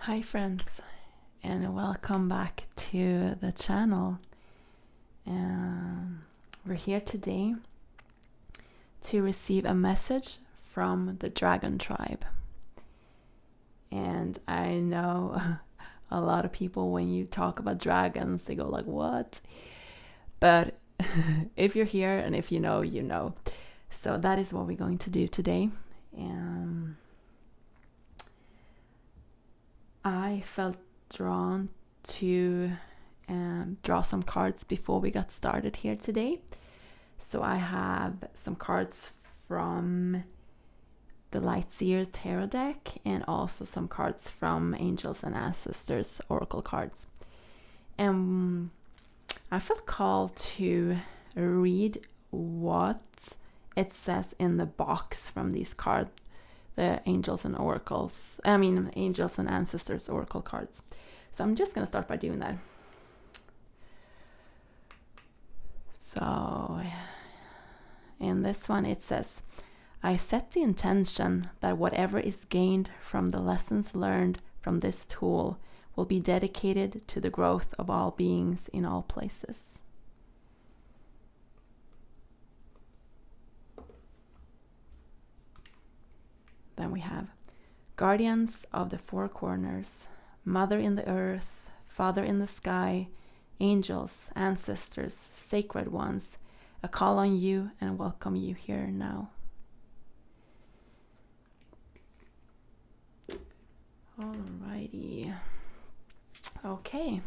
Hi friends, and welcome back to the channel. We're here today to receive a message from the Dragon Tribe. And I know a lot of people, when you talk about dragons, they go like, what? But if you're here and if you know, you know. So that is what we're going to do today. I felt drawn to draw some cards before we got started here today. So I have some cards from the Lightseer Tarot deck and also some cards from Angels and Ancestors Oracle cards. And I felt called to read what it says in the box from these cards. The Angels and Ancestors Oracle cards. So I'm just going to start by doing that. So in this one it says, I set the intention that whatever is gained from the lessons learned from this tool will be dedicated to the growth of all beings in all places. Then we have Guardians of the Four Corners, Mother in the Earth, Father in the Sky, Angels, Ancestors, Sacred Ones, I call on you and welcome you here now. Alrighty. Okay.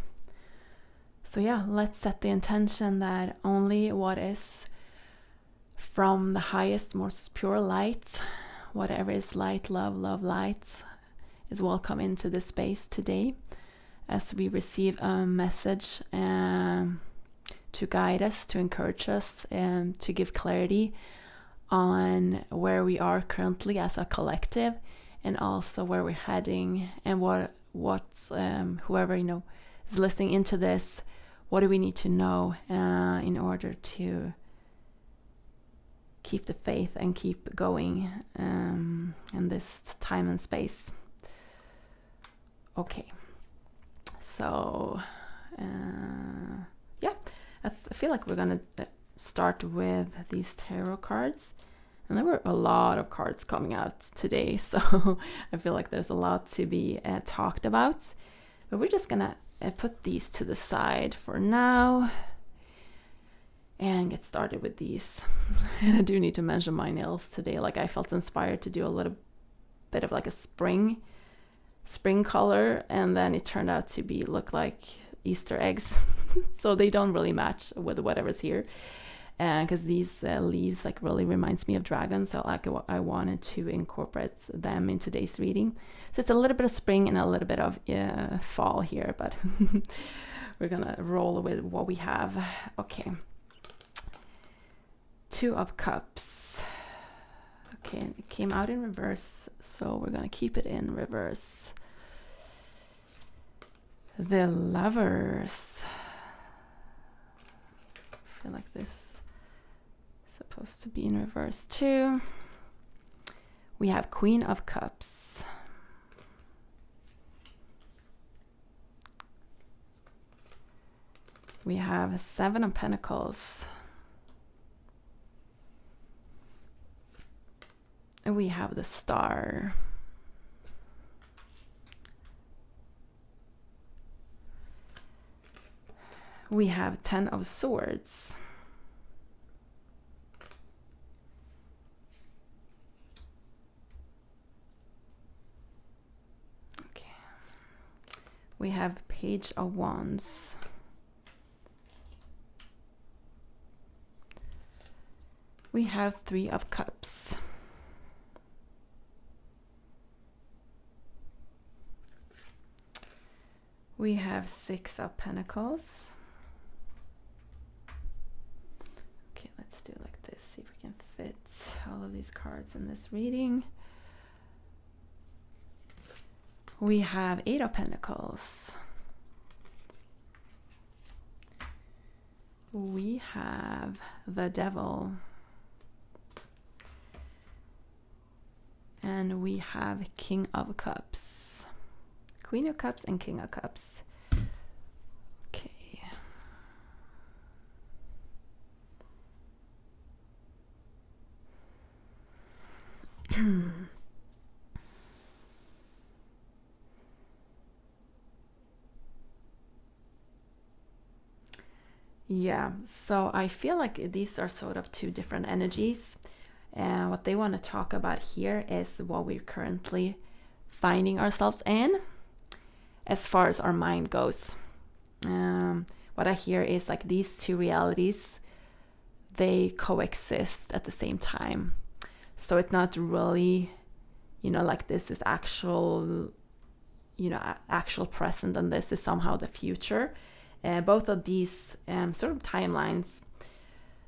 So yeah, let's set the intention that only what is from the highest, most pure light, whatever is light, love, light, is welcome into this space today as we receive a message to guide us, to encourage us, and to give clarity on where we are currently as a collective, and also where we're heading, and what whoever is listening into this, what do we need to know in order to keep the faith and keep going in this time and space. Okay, so yeah, I feel like we're gonna start with these tarot cards, and there were a lot of cards coming out today, so I feel like there's a lot to be talked about, but we're just gonna put these to the side for now and get started with these. And I do need to mention my nails today. Like, I felt inspired to do a little bit of like a spring color, and then it turned out to look like Easter eggs. So they don't really match with whatever's here, because these leaves like really reminds me of dragons, so like I wanted to incorporate them in today's reading. So it's a little bit of spring and a little bit of fall here, but we're gonna roll with what we have. Okay. Two of Cups. Okay, and it came out in reverse, so we're gonna keep it in reverse. The Lovers. I feel like this is supposed to be in reverse too. We have Queen of Cups. We have Seven of Pentacles. And we have the Star. We have Ten of Swords. Okay. We have Page of Wands. We have Three of Cups. We have Six of Pentacles. Okay, let's do it like this, see if we can fit all of these cards in this reading. We have Eight of Pentacles. We have the Devil. And we have King of Cups. Queen of Cups and King of Cups. Okay. Yeah, so I feel like these are sort of two different energies. And what they want to talk about here is what we're currently finding ourselves in as far as our mind goes. What I hear is like these two realities, they coexist at the same time. So it's not really, like this is actual, actual present and this is somehow the future. Both of these sort of timelines,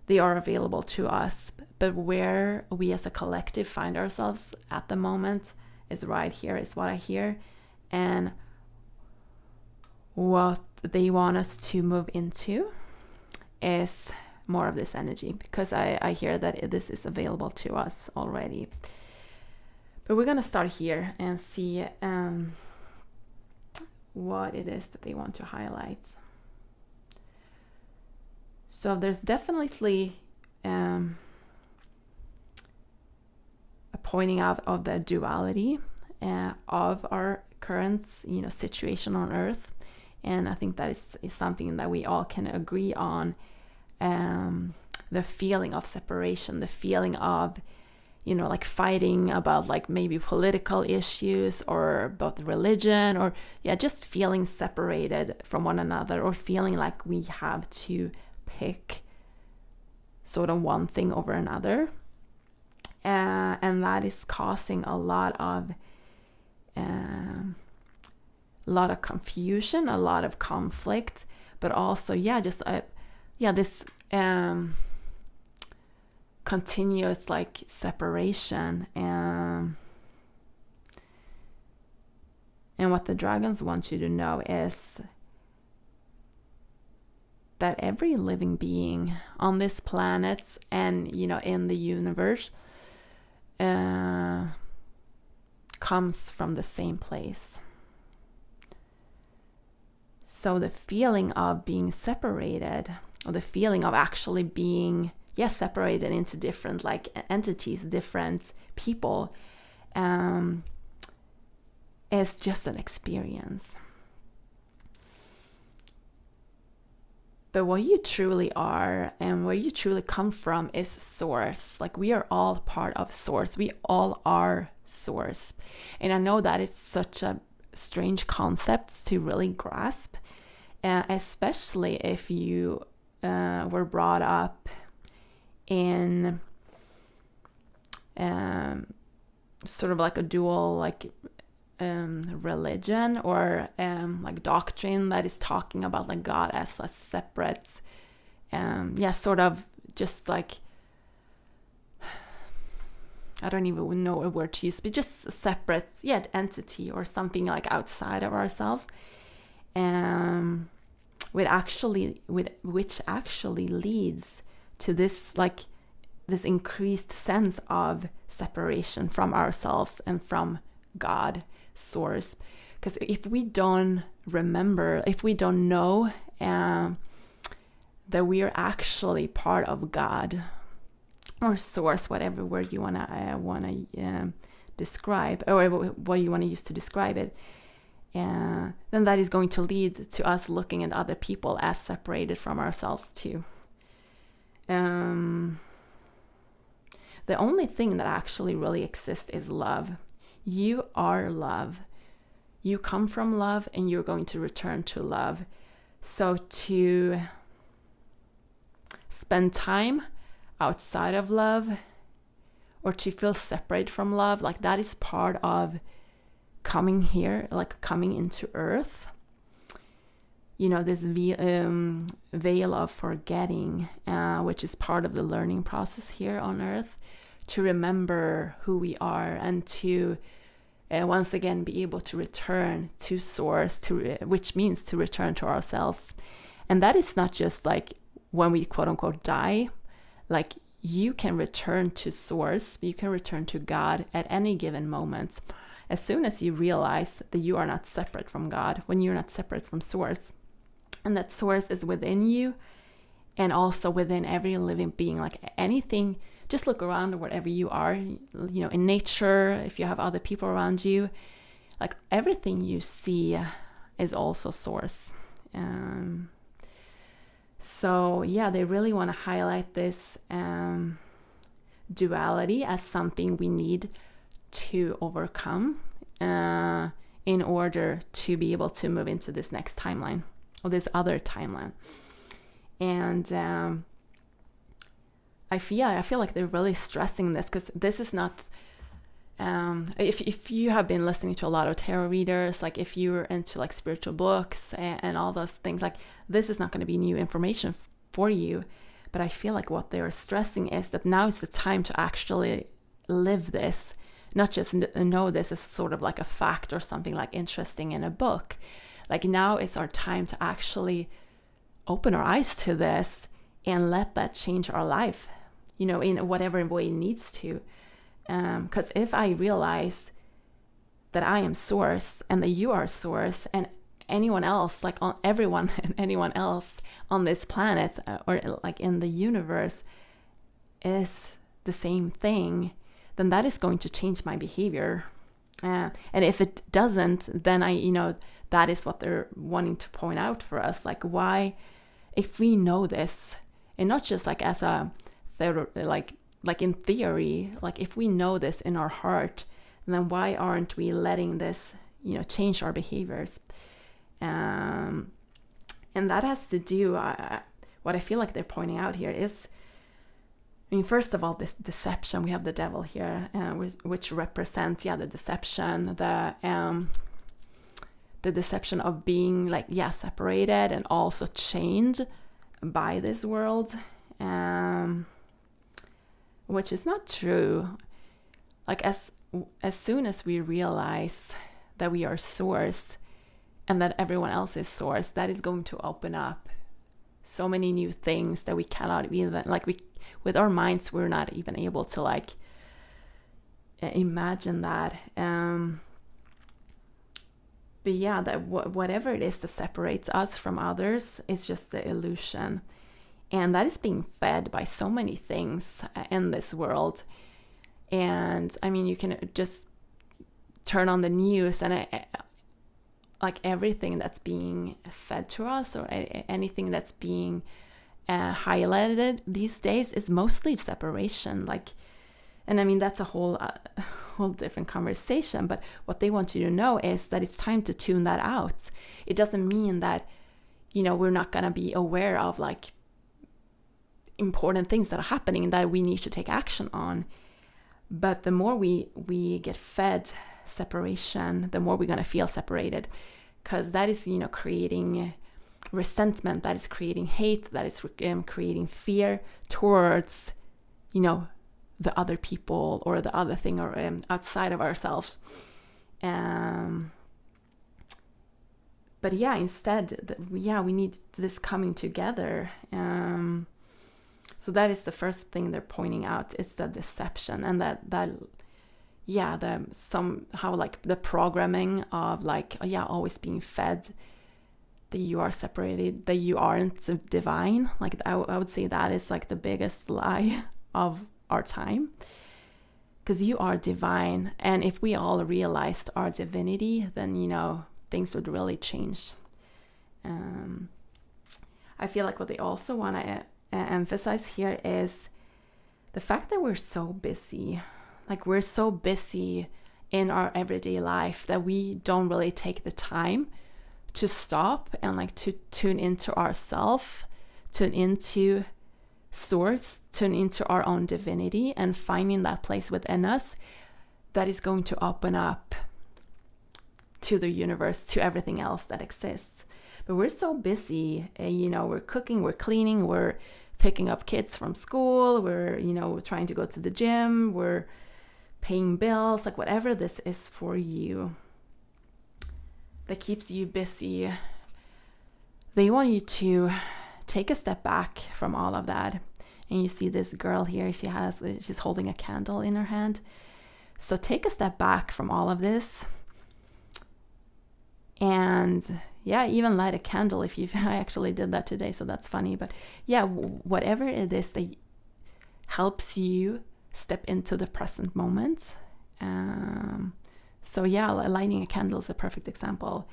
they are available to us, but where we as a collective find ourselves at the moment is right here, is what I hear. And what they want us to move into is more of this energy, because I hear that this is available to us already. But we're going to start here and see what it is that they want to highlight. So there's definitely a pointing out of the duality of our current, situation on Earth. And I think that is something that we all can agree on. The feeling of separation, the feeling of, like fighting about like maybe political issues or about religion, or just feeling separated from one another, or feeling like we have to pick sort of one thing over another. And that is causing a lot of confusion, a lot of conflict, but also this continuous like separation. And what the dragons want you to know is that every living being on this planet and in the universe comes from the same place. So the feeling of being separated, or the feeling of actually being separated into different like entities, different people, is just an experience. But what you truly are and where you truly come from is source. Like we are all part of source. We all are source. And I know that it's such a strange concept to really grasp, especially if you were brought up in sort of like a dual like religion or like doctrine that is talking about like God as a separate sort of just like, I don't even know a word to use, but just a separate entity or something like outside of ourselves, which actually leads to this like this increased sense of separation from ourselves and from God, source. Because if we don't remember, if we don't know that we are actually part of God or source, whatever word you wanna describe, or what you want to use to describe it, then that is going to lead to us looking at other people as separated from ourselves too. The only thing that actually really exists is love. You are love. You come from love and you're going to return to love. So to spend time outside of love or to feel separate from love, like that is part of coming here, like coming into Earth. This veil of forgetting, which is part of the learning process here on Earth, to remember who we are and to once again be able to return to source, which means to return to ourselves. And that is not just like when we quote unquote die. Like you can return to source, you can return to God at any given moment. as soon as you realize that you are not separate from God, when you're not separate from source, and that source is within you and also within every living being, like anything, just look around wherever you are, in nature, if you have other people around you, like everything you see is also source. So yeah, they really want to highlight this duality as something we need to overcome in order to be able to move into this next timeline, or this other timeline. And I feel like they're really stressing this, because this is not if you have been listening to a lot of tarot readers, like if you're into like spiritual books and all those things, like this is not going to be new information for you. But I feel like what they're stressing is that now is the time to actually live this, not just know this as sort of like a fact or something like interesting in a book. Like now it's our time to actually open our eyes to this and let that change our life, in whatever way it needs to. Because if I realize that I am source and that you are source, and anyone else, like on everyone and anyone else on this planet or like in the universe is the same thing, then that is going to change my behavior. And if it doesn't, then that is what they're wanting to point out for us. Like, why, if we know this, and not just like as a like in theory, like if we know this in our heart, then why aren't we letting this, change our behaviors? And that has to do, what I feel like they're pointing out here is, first of all, this deception. We have the devil here, which represents, the deception, the deception of being separated and also chained by this world. Which is not true. Like as soon as we realize that we are source and that everyone else is source, that is going to open up so many new things that we cannot even, with our minds, we're not even able to imagine that. But yeah, that whatever it is that separates us from others is just the illusion. And that is being fed by so many things in this world. And you can just turn on the news and everything that's being fed to us, or anything that's being highlighted these days, is mostly separation. And that's a whole different conversation. But what they want you to know is that it's time to tune that out. It doesn't mean that, we're not going to be aware of important things that are happening that we need to take action on. But the more we get fed separation, the more we're going to feel separated, because that is creating resentment, that is creating hate, that is creating fear towards the other people or the other thing, or outside of ourselves. But instead we need this coming together. So that is the first thing they're pointing out, is the deception, and the somehow the programming of always being fed that you are separated, that you aren't divine. I would say that is the biggest lie of our time, because you are divine. And if we all realized our divinity, then things would really change. I feel like what they also want to emphasize here is the fact that we're so busy. We're so busy in our everyday life that we don't really take the time to stop and to tune into ourselves, tune into source, tune into our own divinity, and finding that place within us that is going to open up to the universe, to everything else that exists. But we're so busy, we're cooking, we're cleaning, we're picking up kids from school, we're, trying to go to the gym, we're paying bills, whatever this is for you that keeps you busy. They want you to take a step back from all of that. And you see this girl here, she's holding a candle in her hand. So take a step back from all of this, and even light a candle if you I actually did that today, so that's funny. But whatever it is that helps you step into the present moment. So lighting a candle is a perfect example,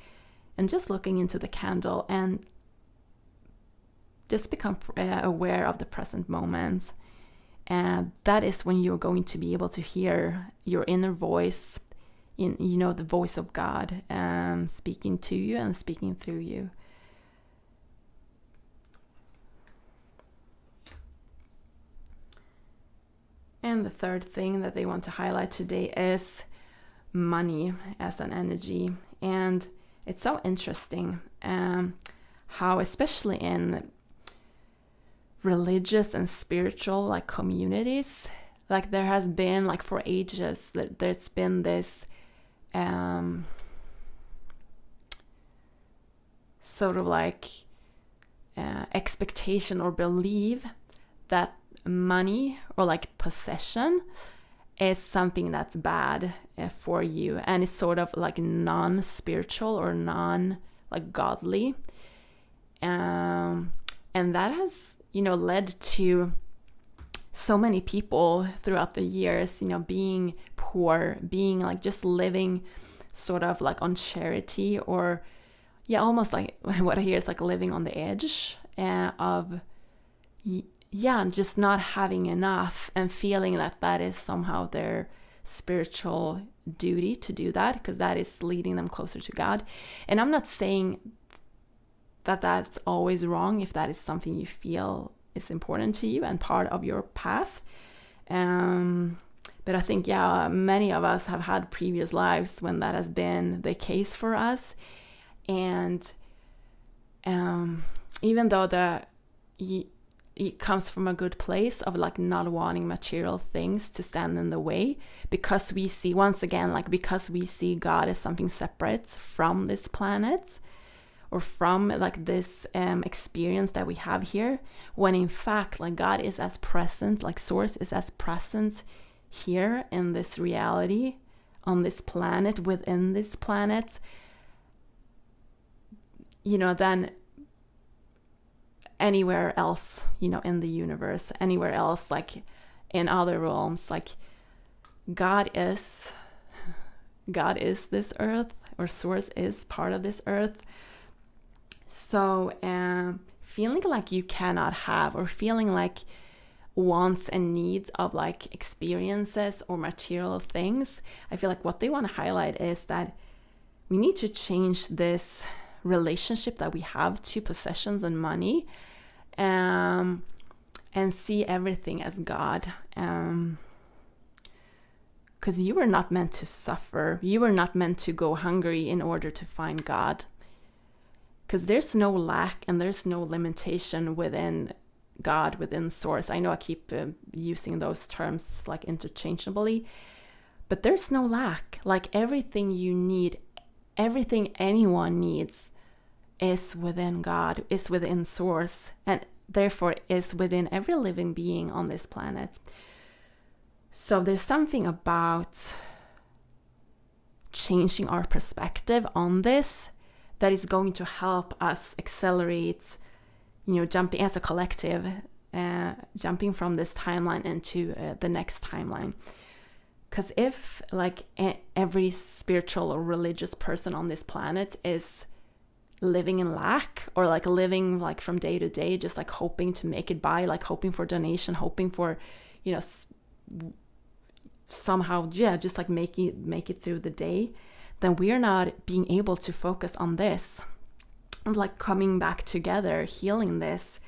and just looking into the candle and just become aware of the present moment. And that is when you're going to be able to hear your inner voice, the voice of God, speaking to you and speaking through you. And the third thing that they want to highlight today is money as an energy. And it's so interesting how, especially in religious and spiritual communities, there has been for ages, there's been this sort of expectation or belief that money or possession is something that's bad for you, and it's sort of non-spiritual or non-godly, and that has led to so many people throughout the years being poor, being just living sort of on charity, or almost what I hear is living on the edge of just not having enough, and feeling that is somehow their spiritual duty to do that, because that is leading them closer to God. And I'm not saying that that's always wrong if that is something you feel is important to you and part of your path. But I think, many of us have had previous lives when that has been the case for us. And even though it comes from a good place of not wanting material things to stand in the way, because we see, once again, because we see God as something separate from this planet, or from this experience that we have here, when in fact God is as present, Source is as present here in this reality, on this planet, within this planet, than anywhere else, in the universe, anywhere else, in other realms. God is this earth, or Source is part of this earth. So feeling you cannot have, or feeling wants and needs of experiences or material things, I feel what they want to highlight is that we need to change this relationship that we have to possessions and money, and see everything as God. Because you were not meant to suffer. You were not meant to go hungry in order to find God. Because there's no lack and there's no limitation within God, within Source. I know I keep using those terms interchangeably, but there's no lack. Everything you need, everything anyone needs is within God, is within Source, and therefore is within every living being on this planet. So there's something about changing our perspective on this that is going to help us accelerate, jumping as a collective, jumping from this timeline into the next timeline. Because if every spiritual or religious person on this planet is living in lack, or living from day to day, just hoping to make it by, hoping for donation, hoping for, somehow, just make it through the day, then we are not being able to focus on this, and coming back together, healing this.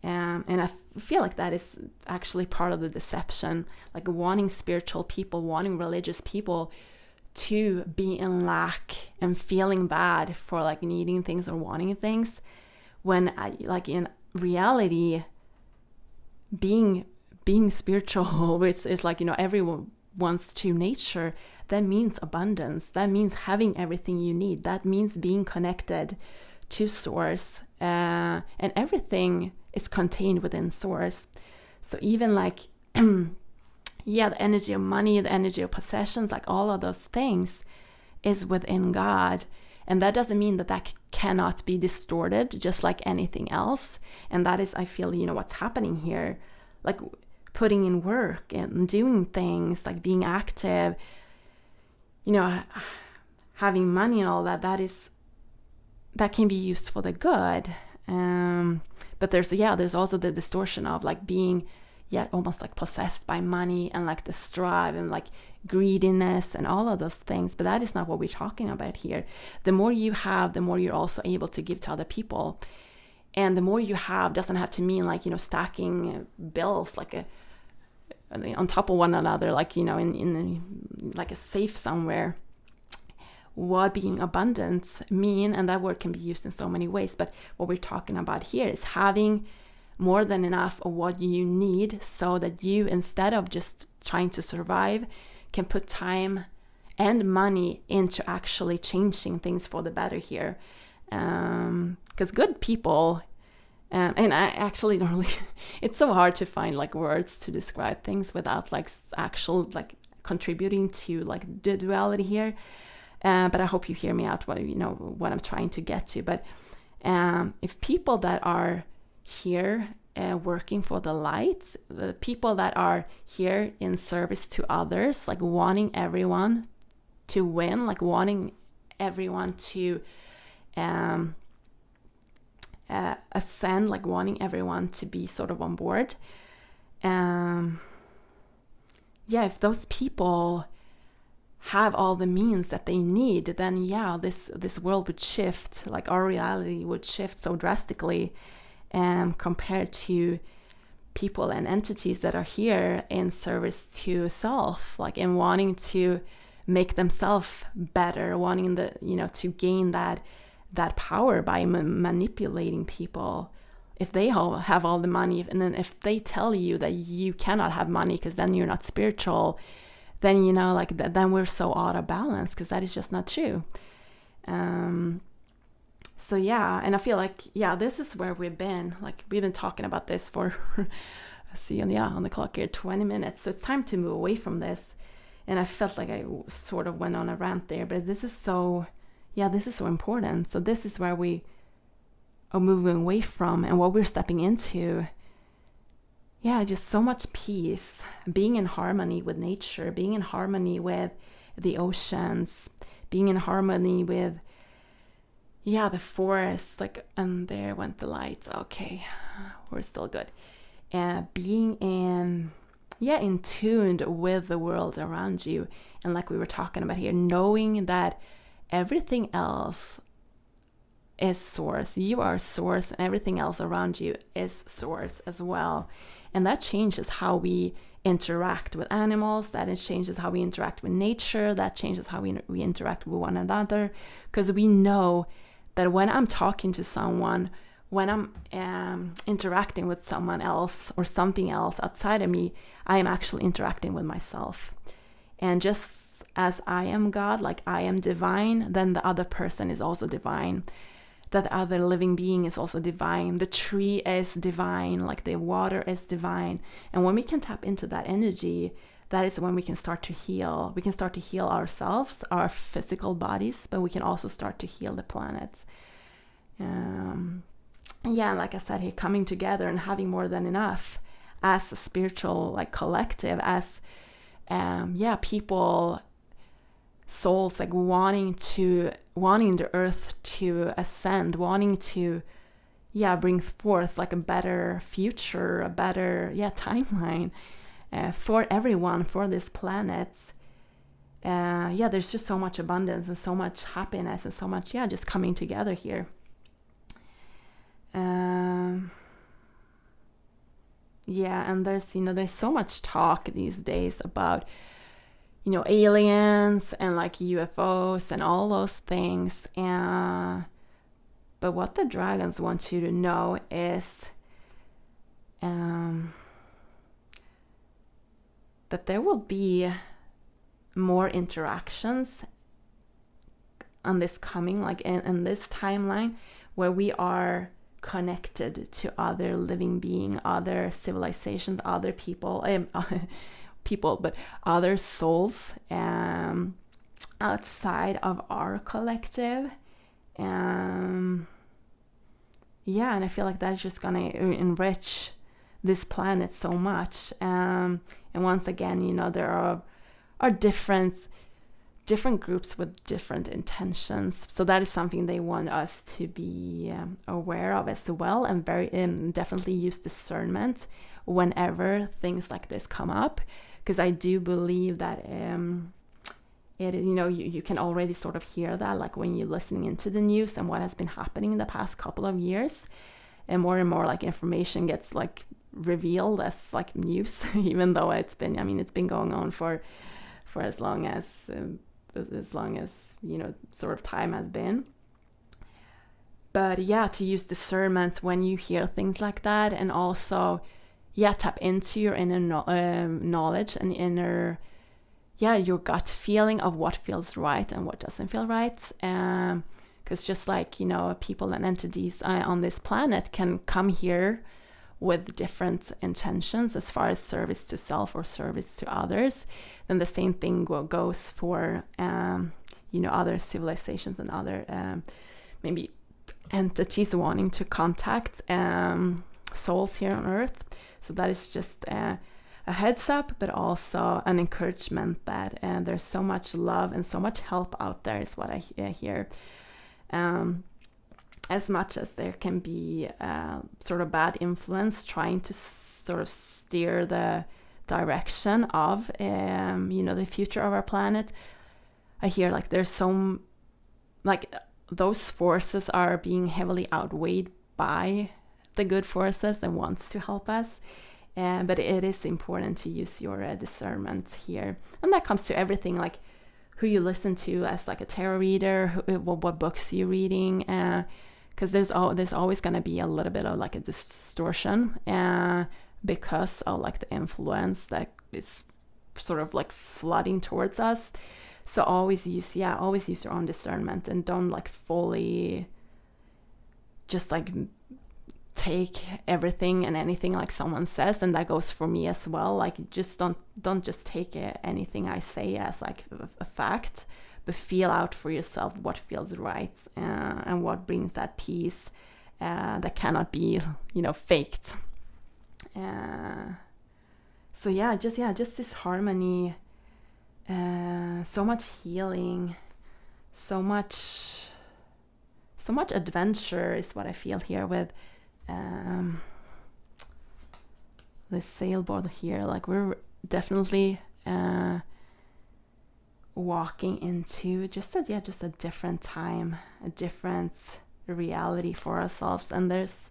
And I feel that is actually part of the deception, wanting spiritual people, wanting religious people to be in lack and feeling bad for needing things or wanting things, when in reality, being spiritual, which is everyone's true nature, that means abundance, that means having everything you need, that means being connected to Source, and everything is contained within Source. So even the energy of money, the energy of possessions, like all of those things is within God. And that doesn't mean that that cannot be distorted, just like anything else. And that is, I feel, what's happening here. Like putting in work and doing things, like being active, having money and all that, that can be used for the good. But there's also the distortion of like being almost like possessed by money and like the strive and like greediness and all of those things. But that is not what we're talking about here. The more you have, the more you're also able to give to other people. And the more you have doesn't have to mean like, stacking bills like on top of one another, like, in like a safe somewhere. What being abundance mean, and that word can be used in so many ways, but what we're talking about here is having more than enough of what you need, so that you, instead of just trying to survive, can put time and money into actually changing things for the better here. Because good people, and I actually don't really, it's so hard to find like words to describe things without like actual like contributing to like the duality here. But I hope you hear me out, what I'm trying to get to. But if people that are here working for the light, the people that are here in service to others, like wanting everyone to win, like wanting everyone to ascend, like wanting everyone to be sort of on board. If those people have all the means that they need, then this world would shift, like our reality would shift so drastically compared to people and entities that are here in service to self, like in wanting to make themselves better, wanting to gain that power by manipulating people. If they all have all the money, and then if they tell you that you cannot have money because then you're not spiritual, then then we're so out of balance, because that is just not true. And I feel like this is where we've been talking about this for I see on the clock here 20 minutes, so it's time to move away from this. And I felt like I sort of went on a rant there, but this is so important. So this is where we are moving away from, and what we're stepping into. Just so much peace, being in harmony with nature, being in harmony with the oceans, being in harmony with, the forests, and there went the lights. Okay, we're still good. Being in tuned with the world around you. And like we were talking about here, knowing that everything else is source. You are source, and everything else around you is source as well. And that changes how we interact with animals, that it changes how we interact with nature, that changes how we interact with one another. Because we know that when I'm talking to someone, when I'm interacting with someone else or something else outside of me, I am actually interacting with myself. And just as I am God, like I am divine, then the other person is also divine. That the other living being is also divine. The tree is divine, like the water is divine. And when we can tap into that energy, that is when we can start to heal. We can start to heal ourselves, our physical bodies, but we can also start to heal the planets. Like I said here, coming together and having more than enough as a spiritual collective, as people, souls, wanting the earth to ascend, wanting to bring forth a better future, a better timeline for everyone, for this planet. There's just so much abundance and so much happiness and so much just coming together here. And there's so much talk these days about aliens and UFOs and all those things. But what the dragons want you to know is that there will be more interactions on this coming, in this timeline, where we are connected to other living beings, other civilizations, other people, people, but other souls outside of our collective. Yeah, and I feel like that's just gonna enrich this planet so much. And once again, you know, there are different groups with different intentions, so that is something they want us to be aware of as well, and very definitely use discernment whenever things like this come up, because I do believe that it, you know, you can already sort of hear that, like when you're listening into the news and what has been happening in the past couple of years, and more like information gets like revealed as like news, even though it's been going on for as long as you know, sort of time has been. But yeah, to use discernment when you hear things like that, and also tap into your inner knowledge and inner your gut feeling of what feels right and what doesn't feel right. Because just like, you know, people and entities on this planet can come here with different intentions as far as service to self or service to others, then the same thing goes for you know, other civilizations and other maybe entities wanting to contact souls here on Earth. So that is just a heads up, but also an encouragement that there's so much love and so much help out there, is what I hear. As much as there can be sort of bad influence trying to sort of steer the direction of you know, the future of our planet, I hear like there's some, like, those forces are being heavily outweighed by the good forces that wants to help us. But it is important to use your discernment here, and that comes to everything, like who you listen to as like a tarot reader, what books you're reading, because there's always going to be a little bit of like a distortion because of like the influence that is sort of like flooding towards us. So always use your own discernment, and don't like fully just like take everything and anything like someone says, and that goes for me as well. Like, just don't just take anything I say as like a fact, but feel out for yourself what feels right and what brings that peace that cannot be, you know, faked. So just this harmony, so much healing, so much adventure is what I feel here with this sailboat here. Like, we're definitely walking into just a different time, a different reality for ourselves, and there's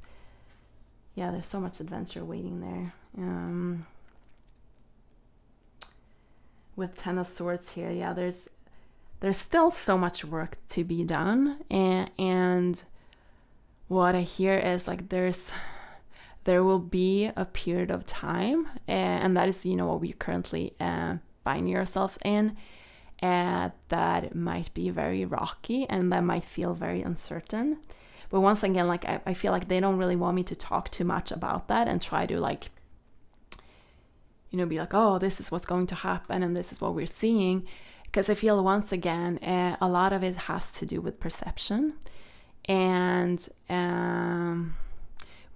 so much adventure waiting there. With Ten of Swords here, there's still so much work to be done, and what I hear is like there will be a period of time, and that is, you know, what we currently finding ourselves in, that might be very rocky and that might feel very uncertain. But once again, like I feel like they don't really want me to talk too much about that and try to, like, you know, be like, oh, this is what's going to happen and this is what we're seeing, because I feel once again a lot of it has to do with perception. And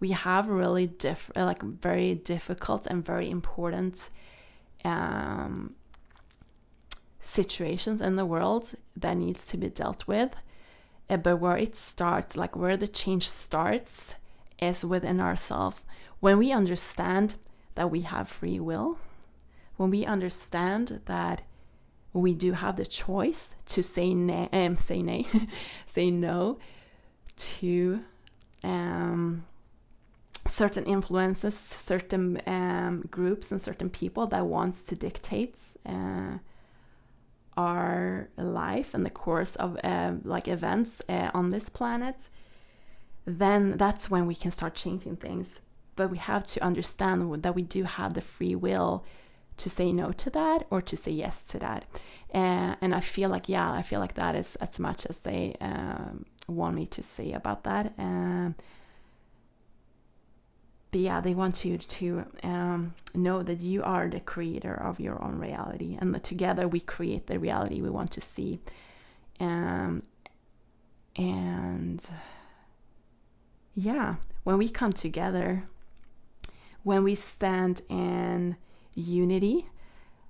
we have really very difficult and very important situations in the world that needs to be dealt with. But where it starts, like where the change starts, is within ourselves. When we understand that we have free will, when we understand that we do have the choice to say no to certain influences, certain groups and certain people that wants to dictate our life and the course of like events on this planet, then that's when we can start changing things. But we have to understand that we do have the free will to say no to that or to say yes to that. And I feel like that is as much as they want me to say about that. yeah, they want you to know that you are the creator of your own reality, and that together we create the reality we want to see. And yeah, when we come together, when we stand in unity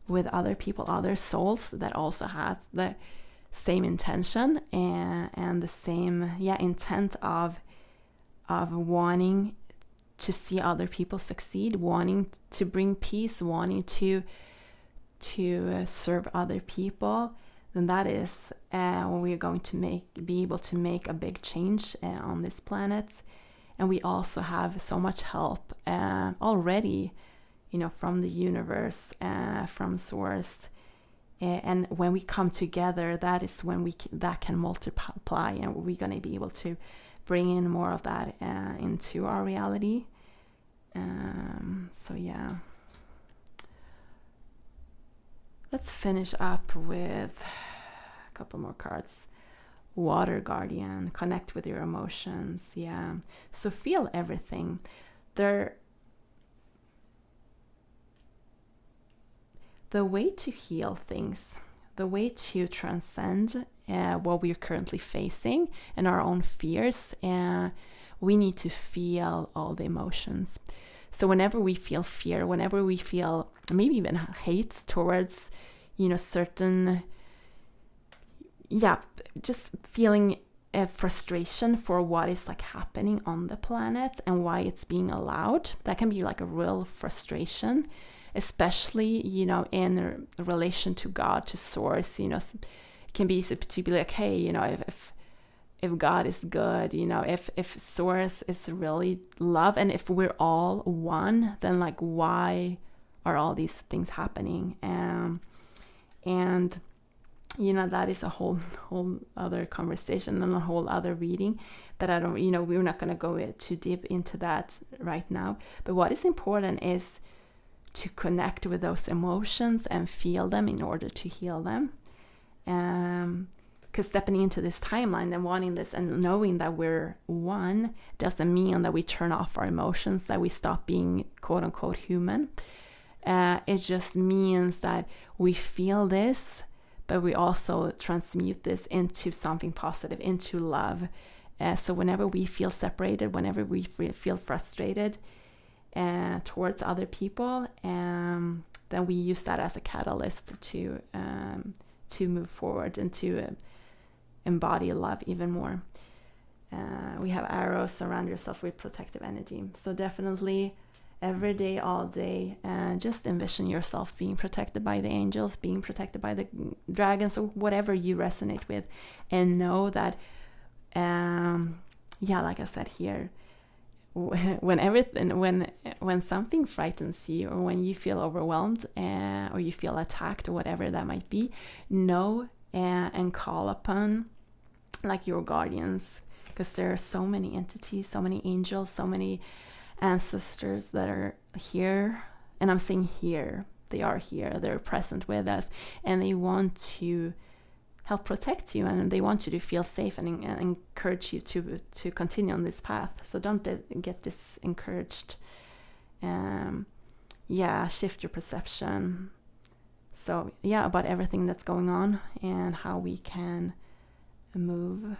with other people, other souls that also have the same intention and the same intent of wanting to see other people succeed, wanting to bring peace, wanting to serve other people, then that is when we're going to be able to make a big change on this planet. And we also have so much help already, from the universe, from source. And when we come together, that is when that can multiply, and we're going to be able to bring in more of that into our reality. So yeah, let's finish up with a couple more cards. Water Guardian, connect with your emotions. Yeah, so feel everything. The way to heal things, the way to transcend what we're currently facing and our own fears, we need to feel all the emotions. So whenever we feel fear, whenever we feel maybe even hate towards, certain, just feeling a frustration for what is like happening on the planet and why it's being allowed, that can be like a real frustration, especially, in relation to God, to source. It can be to be like, hey, if God is good, if source is really love, and if we're all one, then like, why are all these things happening? And that is a whole other conversation and a whole other reading that I don't, we're not going to go too deep into that right now. But what is important is to connect with those emotions and feel them in order to heal them. Because stepping into this timeline and wanting this and knowing that we're one doesn't mean that we turn off our emotions, that we stop being quote unquote human. It just means that we feel this, but we also transmute this into something positive, into love. So whenever we feel separated, whenever we feel frustrated towards other people, then we use that as a catalyst to move forward and to embody love even more. We have arrows, surround yourself with protective energy. So definitely every day, all day, just envision yourself being protected by the angels, being protected by the dragons, or whatever you resonate with, and know that, like I said here, when something frightens you, or when you feel overwhelmed, or you feel attacked, or whatever that might be, know and call upon like your guardians, because there are so many entities, so many angels, so many ancestors that are here. And I'm saying here, they are here, they're present with us, and they want to help protect you, and they want you to feel safe and encourage you to continue on this path. So don't get disencouraged. Shift your perception. So about everything that's going on and how we can move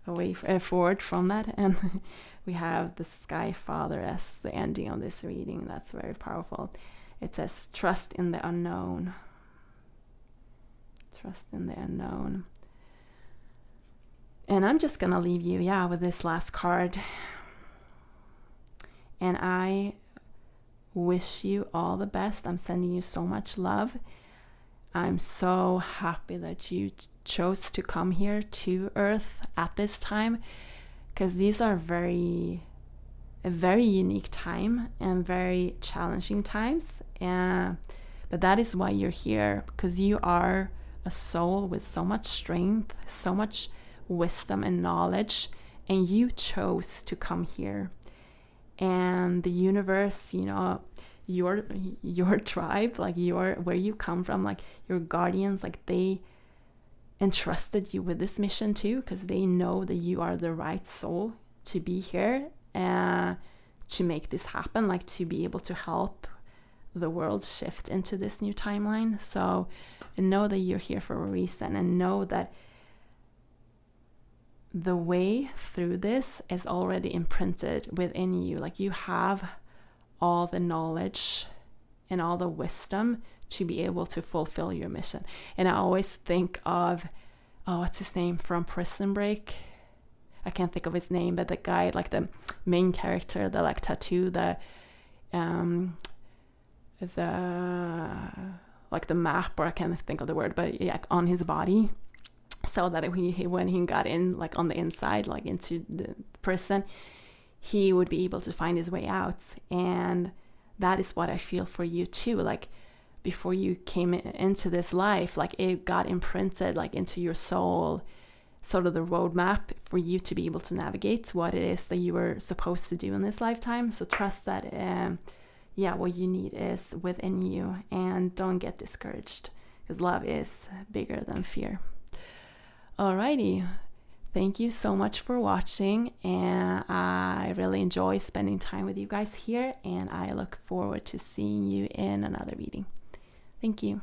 away forward from that. And we have the Sky Father as the ending of this reading. That's very powerful. It says, trust in the unknown. Trust in the unknown. And I'm just gonna leave you with this last card. And I wish you all the best. I'm sending you so much love. I'm so happy that you chose to come here to Earth at this time, because these are a very unique time and very challenging times. But that is why you're here, because you are a soul with so much strength, so much wisdom and knowledge, and you chose to come here. And the universe, your tribe, like where you come from, like your guardians, like they entrusted you with this mission too, because they know that you are the right soul to be here to make this happen, like to be able to help the world shift into this new timeline. So know that you're here for a reason, and know that the way through this is already imprinted within you. Like you have all the knowledge and all the wisdom to be able to fulfill your mission. And I always think of, what's his name from Prison Break? I can't think of his name, but the guy, like the main character, the like tattoo, the like the map, or I can't think of the word, but yeah, on his body, so that he when he got in, like on the inside, like into the prison, he would be able to find his way out. And that is what I feel for you too. Like before you came into this life, like it got imprinted like into your soul, sort of the roadmap for you to be able to navigate what it is that you were supposed to do in this lifetime. So trust that what you need is within you, and don't get discouraged, because love is bigger than fear. Alrighty, thank you so much for watching, and I really enjoy spending time with you guys here, and I look forward to seeing you in another reading. Thank you.